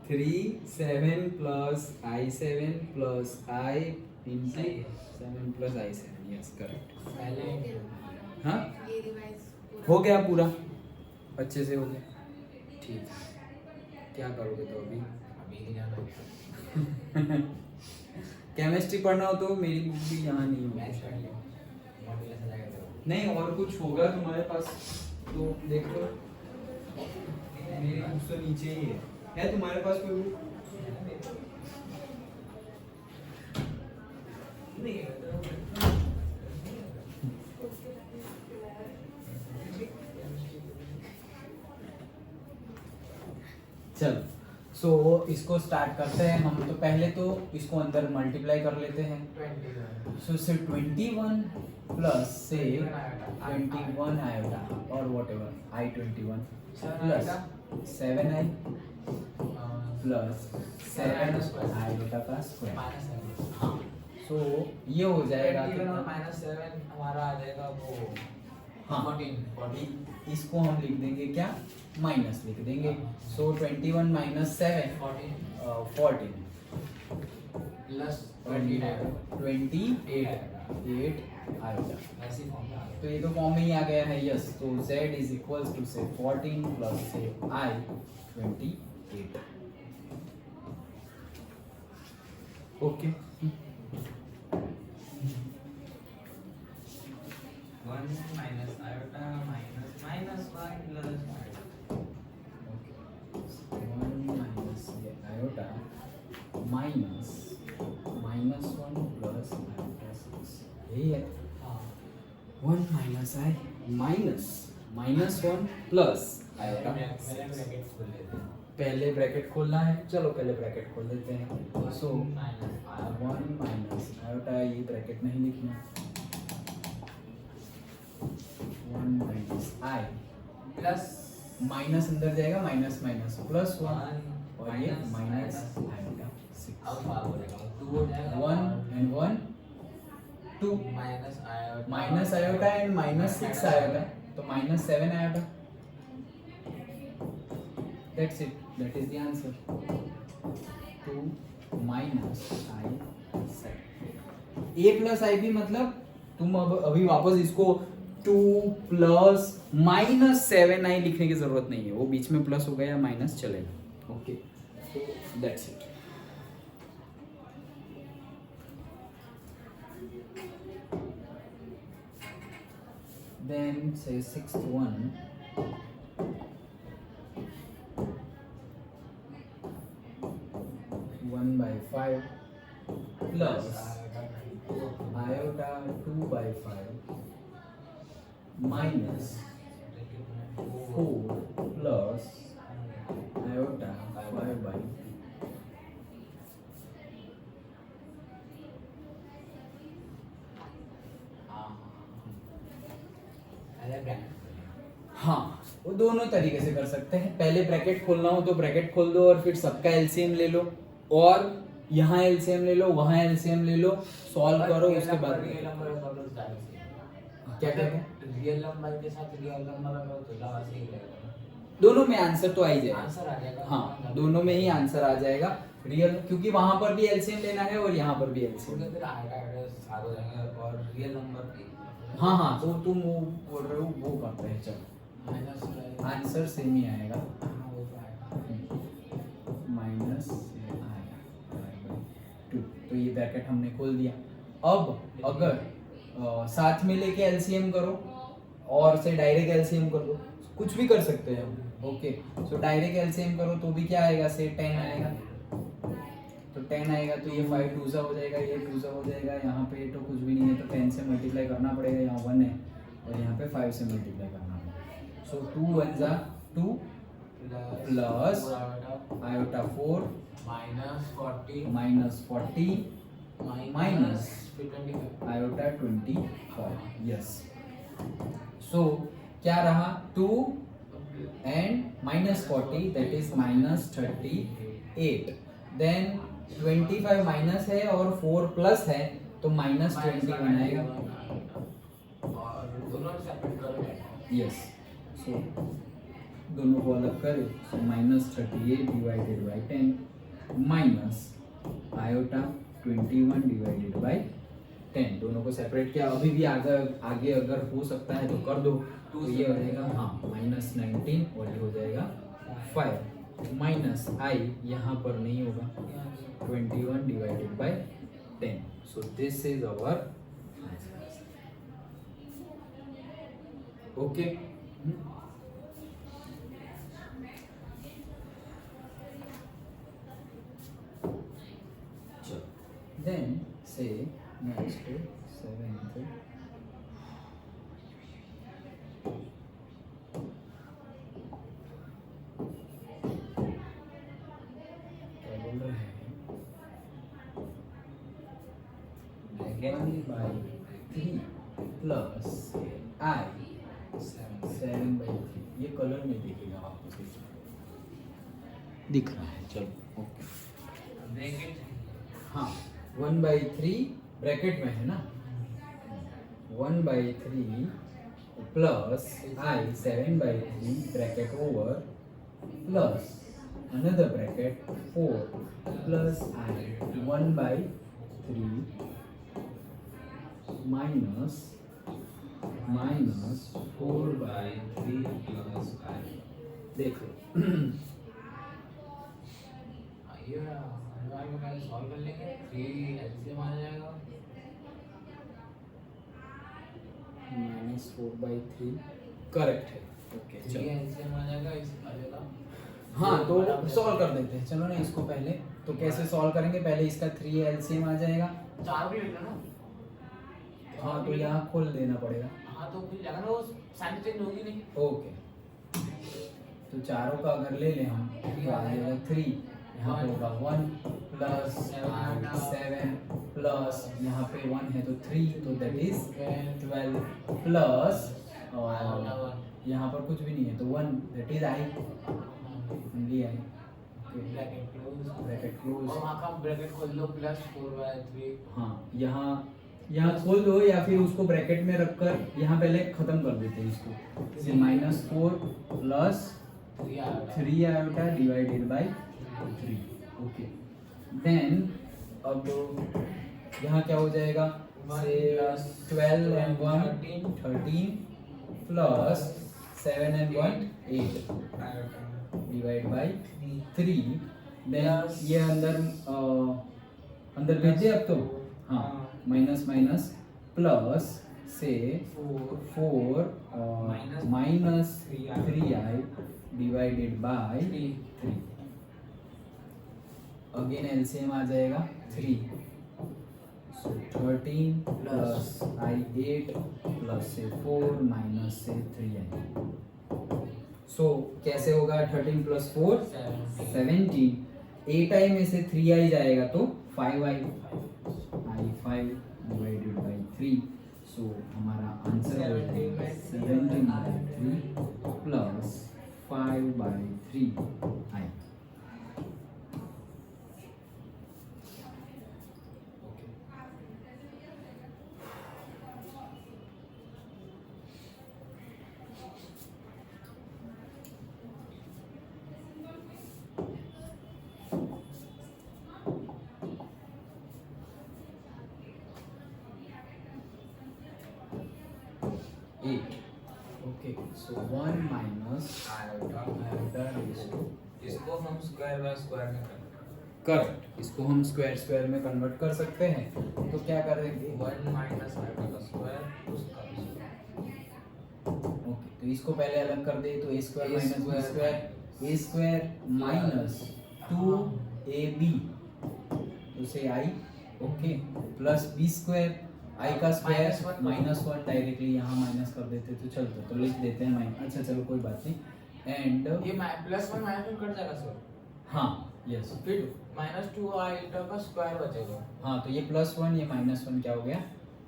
Speaker 1: 3 7 प्लस आई 7 प्लस आई इंटू 7 प्लस आई 7। Yes correct. हाँ हो गया पूरा, अच्छे से हो गया। ठीक है, क्या करोगे तो अभी?
Speaker 2: अभी नहीं जाना
Speaker 1: केमिस्ट्री पढ़ना हो तो मेरी बुक भी यहाँ नहीं
Speaker 2: मैथ्स
Speaker 1: होगी
Speaker 2: पढ़ लियो मॉड्यूलस आ जाएगा तो
Speaker 1: नहीं, और कुछ होगा तुम्हारे पास तो देखो, मेरी बुक तो नीचे ही है तुम्हारे पास कोई बुक?
Speaker 2: नहीं है तो
Speaker 1: चलो, सो इसको स्टार्ट करते हैं हम। तो पहले तो इसको अंदर मल्टीप्लाई कर लेते हैं।
Speaker 2: 21
Speaker 1: सो से 21 प्लस से 21 आयोटा और what ever I 21 plus 7i plus 7 iota का स्क्वायर। हाँ, सो ये हो जाएगा कितना?
Speaker 2: -7 हमारा आ जाएगा वो
Speaker 1: हाँ
Speaker 2: 14
Speaker 1: इसको हम लिख देंगे क्या? माइनस लिख देंगे। सो 21 माइनस 7 14
Speaker 2: प्लस
Speaker 1: 28 आयोटा।
Speaker 2: ऐसी फॉर्म में आ गया।
Speaker 1: तो ये तो फॉर्म में ही आ गया है। यस, तो z इज इक्वल्स टू से 14 प्लस से I 28। Okay,
Speaker 2: 1 minus iota minus 1 plus iota.
Speaker 1: 1 minus ये आयोटा माइनस -1 प्लस आयोटा 6, यही है।
Speaker 2: हाँ
Speaker 1: 1 minus I minus -1 plus iota.
Speaker 2: मैंने ब्रैकेट खोल लेते हैं।
Speaker 1: पहले ब्रैकेट खोलना है, चलो पहले ब्रैकेट खोल लेते हैं। सो 1
Speaker 2: -1
Speaker 1: माइनस आयोटा, ये ब्रैकेट नहीं लिखना। 1 माइनस I
Speaker 2: प्लस
Speaker 1: माइनस अंदर जाएगा, माइनस माइनस प्लस 1 और ये
Speaker 2: minus
Speaker 1: माइनस
Speaker 2: iota
Speaker 1: आयोटा 6।
Speaker 2: अब भाग हो जाएगा 2 हो जाएगा
Speaker 1: 1 and 1 2 minus iota and minus 6 iota, तो minus 7 iota. That's it, that is the answer. 2 minus I 7। a plus I भी मतलब तुम अब अभी वापस इसको 2 प्लस माइनस 7i लिखने की जरूरत नहीं है, वो बीच में प्लस हो गया या माइनस चलेगा। Okay, so that's it. Then say 6th one, 1/5 plus iota 2/5 minus 4 plus iota 5/2। हाँ, वो दोनों तरीके से कर सकते हैं। पहले ब्रैकेट खोलना हो तो ब्रैकेट खोल दो और फिर सबका एलसीएम ले लो, और यहाँ एलसीएम ले लो, वहाँ एलसीएम ले लो, सॉल्व करो, उसके बाद
Speaker 2: रियल नंबर का सॉल्व
Speaker 1: क्या कहते हैं?
Speaker 2: रियल नंबर के साथ रियल नंबर का तो लगा सही रहेगा।
Speaker 1: दोनों में आंसर तो आ ही जाएगा।
Speaker 2: आंसर आ जाएगा।
Speaker 1: हाँ, दोनों में ही आंसर आ जाएगा। रियल, क्योंकि वहां पर भी एलसीएम लेना है और यहाँ पर भी एलसीएम।
Speaker 2: फिर आएगा साथ हो जाएंगे और रियल नंबर की
Speaker 1: हाँ हाँ, तो तुम वो बोल रहे हो, वो करते हैं। चलो,
Speaker 2: माइनस
Speaker 1: आंसर सेम ही आएगा,
Speaker 2: वो तो आएगा
Speaker 1: माइनस से आएगा 2। तो ये ब्रैकेट हमने खोल दिया। अब अगर साथ में लेके एलसीएम करो और से डायरेक्ट एलसीएम कर दो, कुछ भी कर सकते हैं हम। ओके, सो डायरेक्ट एलसीएम करो तो भी क्या आएगा? से 10 आएगा, तो 10 आएगा, तो ये 5 2 सा हो जाएगा, ये 2 सा हो जाएगा। यहाँ पे तो कुछ भी नहीं है, तो 10 से मल्टीप्लाई करना पड़ेगा। यहाँ 1 है और यहाँ पे 5 से मल्टीप्लाई करना पड़ेगा। सो 2 1 जा 2 plus iota 4
Speaker 2: minus 40
Speaker 1: minus
Speaker 2: 25
Speaker 1: iota 25। Yes, so क्या रहा? 2 and minus 40, that is minus 38। Then 25 minus है और 4 प्लस है, तो माइनस 21 आएगा।
Speaker 2: और दोनों सेपरेट करो।
Speaker 1: यस, सो दोनों को अलग करें, so minus 38 divided by 10 minus iota 21 divided by 10। दोनों को सेपरेट किया। अभी भी आगे अगर हो सकता है तो कर दो। तो ये हो जाएगा हाँ माइनस 19 और ये हो जाएगा 5 माइनस आई यहाँ पर नहीं होगा, 21 divided by 10. So this is our answer. Okay. Sure. Then say next 7th. क्या बोल रहे हैं? 1/3 प्लस आई 7/3. ये कलर में दिखेगा आपको, दिख रहा है. चलो ओके. हाँ 1/3 ब्रैकेट में है ना, 1/3 plus I 7/3 bracket over plus another bracket 4 plus I 1/3 minus 4/3 plus I. देखो
Speaker 2: ये में सॉल्व कर लेंगे, 3 एलसीएम आ जाएगा
Speaker 1: -4/3 करेक्ट है. ओके
Speaker 2: 3 एलसीएम आ जाएगा इस वाले का.
Speaker 1: हाँ तो सॉल्व कर देते हैं. चलो ना इसको पहले तो कैसे सॉल्व करेंगे, पहले इसका 3 एलसीएम आ जाएगा.
Speaker 2: 4 भी लेना ना.
Speaker 1: हाँ तो यहाँ खोल देना पड़ेगा.
Speaker 2: हाँ तो फिर लगा ना वो साइन चेंज होगी नहीं.
Speaker 1: ओके तो चारों का अगर ले लें हम तो आ जाएगा 3. यहाँ पे होगा 1 प्लस 7 प्लस यहाँ पे 1 है तो 3, तो दैट इज 12 प्लस और यहाँ पर कुछ भी नहीं है तो 1, that is I. Only I.
Speaker 2: Bracket close.
Speaker 1: Bracket close.
Speaker 2: और वहाँ का ब्रैकेट खोल दो प्लस 4/3.
Speaker 1: हाँ यहाँ खोल दो या फिर उसको ब्रैकेट में रखकर यहाँ पहले खत्म कर देते हैं इसको. -4 plus 3 iota divided by 3. Okay then अब यहाँ क्या हो जाएगा, से 12 and 1 13 plus 7 and 1 8 divide by 3. Then ये अंदर भेज दे अब तो. हाँ minus plus say 4 minus 3i divided by 3. Again LCM आ जाएगा 3. सो 13 प्लस आई 8 प्लस से 4 माइनस से 3i. सो कैसे होगा 13 प्लस 4 17. 8i में से 3i जाएगा तो 5i. i5 divided by 3. सो हमारा आंसर हो जाएगा 17/3 plus 5/3 i. Okay, so 1 minus iota raised to.
Speaker 2: इसको हम स्क्वायर बाय स्क्वायर में करेंगे.
Speaker 1: करेक्ट, इसको हम स्क्वायर में कन्वर्ट कर सकते हैं. तो क्या करेंगे
Speaker 2: 1 माइनस आयोटा का स्क्वायर उसका
Speaker 1: ओके. तो इसको पहले अलग कर दे तो a square minus b square, a square minus 2ab तो से i. Okay plus b square i का स्क्वायर -1 डायरेक्टली यहाँ माइनस कर देते तो चलता, तो लिख देते हैं माइनस. अच्छा चलो कोई बात नहीं. एंड
Speaker 2: ये +1 -1 कट जाएगा सर.
Speaker 1: हाँ यस.
Speaker 2: फिर -2 आयोटा का स्क्वायर बचेगा.
Speaker 1: हाँ तो ये +1 ये -1 क्या हो गया,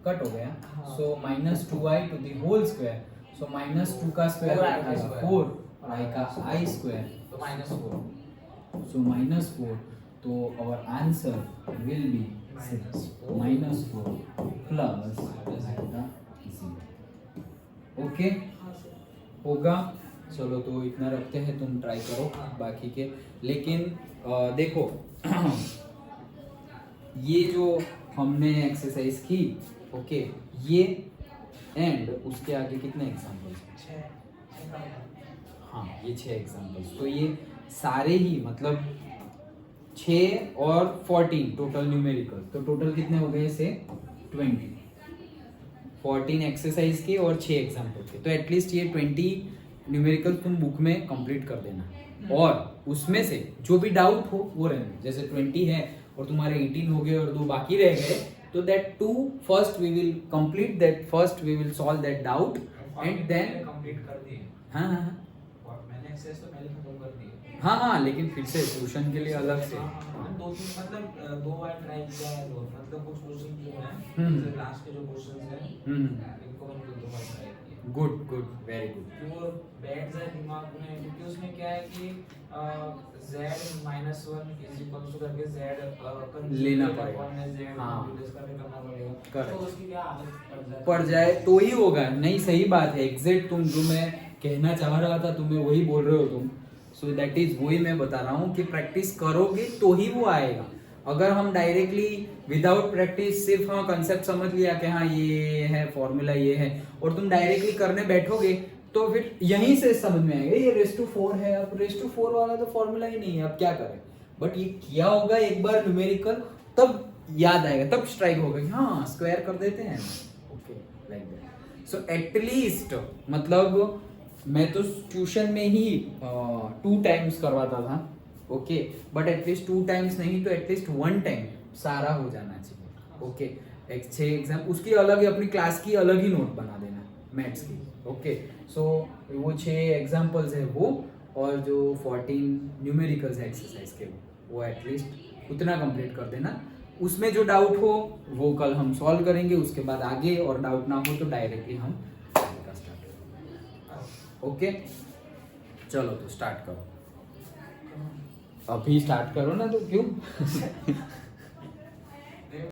Speaker 1: कट हो गया.
Speaker 2: हाँ.
Speaker 1: So -2i to the whole square. So -2 का स्क्वायर हो जाएगा 4 और i का i स्क्वायर
Speaker 2: तो -4.
Speaker 1: सो -4. तो our answer will be -4 plus iota 0. Okay होगा. चलो तो इतना रखते हैं, तुम ट्राई करो बाकी के. लेकिन देखो ये जो हमने एक्सरसाइज की ओके ये एंड उसके आगे कितने एग्जाम्पल. हाँ ये 6 एग्जाम्पल्स, तो ये सारे ही मतलब 6 और 14 टोटल न्यूमेरिकल, तो टोटल कितने हो गए से 20, 14 एक्सरसाइज के और 6 एग्जाम्पल के, तो एटलीस्ट ये 20 न्यूमेरिकल तुम बुक में कंप्लीट कर देना, और उसमें से जो भी डाउट हो वो रहने, जैसे 20 है और तुम्हारे 18 हो गए और 2 बाकी रह गए, तो that 2 first we will complete that, first we will solve that doubt and then
Speaker 2: complete कर दिए।
Speaker 1: हाँ हाँ हाँ
Speaker 2: और मैंने एक्सरसाइज तो पहले खत्म कर दिए।
Speaker 1: हाँ हाँ, लेकिन फिर से ट्यूशन के लिए अलग से
Speaker 2: दो तीन मतलब 2 बार ट्राई किया है, मतलब कुछ क्वेश्चन जो है जैसे लास्ट के जो क्वेश्चंस हैं इनको मैंने 2 बार ट्राई किया।
Speaker 1: Good good, very good.
Speaker 2: वो बैठ जाए दिमाग में, क्योंकि उसमें क्या है कि z-1 इज इक्वल टू करके z
Speaker 1: लेना पड़ेगा। हाँ।
Speaker 2: करना पड़ेगा,
Speaker 1: Correct.
Speaker 2: तो उसकी क्या आदत
Speaker 1: पड़ जाए तो ही होगा, नहीं सही बात है, एग्जैक्ट तुम जो मैं कहना चाह रहा था तुम्हें वही बोल रहे हो तुम, सो दैट इज वही मैं बता रहा हूँ कि प्रैक्टिस करोगे तो ही वो आएगा। अगर हम डायरेक्टली विदाउट प्रैक्टिस सिर्फ हाँ कंसेप्ट समझ लिया कि हाँ ये है फॉर्मूला ये है, और तुम डायरेक्टली करने बैठोगे तो फिर यहीं से समझ में आएगा ये रेस टू 4 है, अब रेस टू 4 वाला तो फॉर्मूला ही नहीं है, अब क्या करें। बट ये किया होगा एक बार न्यूमेरिकल, तब याद आएगा, तब स्ट्राइक होगा कि हाँ स्क्वायर कर देते हैं, okay like that. So at least मतलब मैं तो ट्यूशन में ही 2 टाइम्स करवाता था, ओके, बट एटलीस्ट 2 टाइम्स नहीं तो एटलीस्ट 1 टाइम सारा हो जाना चाहिए, ओके। 6 एग्जाम उसकी अलग ही, अपनी क्लास की अलग ही नोट बना देना मैथ्स की, ओके। सो वो 6 एग्जाम्पल्स है वो, और जो 14 न्यूमेरिकल्स है एक्सरसाइज के वो एटलीस्ट उतना कंप्लीट कर देना। उसमें जो डाउट हो वो कल हम सॉल्व करेंगे, उसके बाद आगे और डाउट ना हो तो डायरेक्टली हम आगे का स्टार्ट करेंगे, ओके। चलो तो स्टार्ट करो, अभी स्टार्ट करो ना, तो क्यों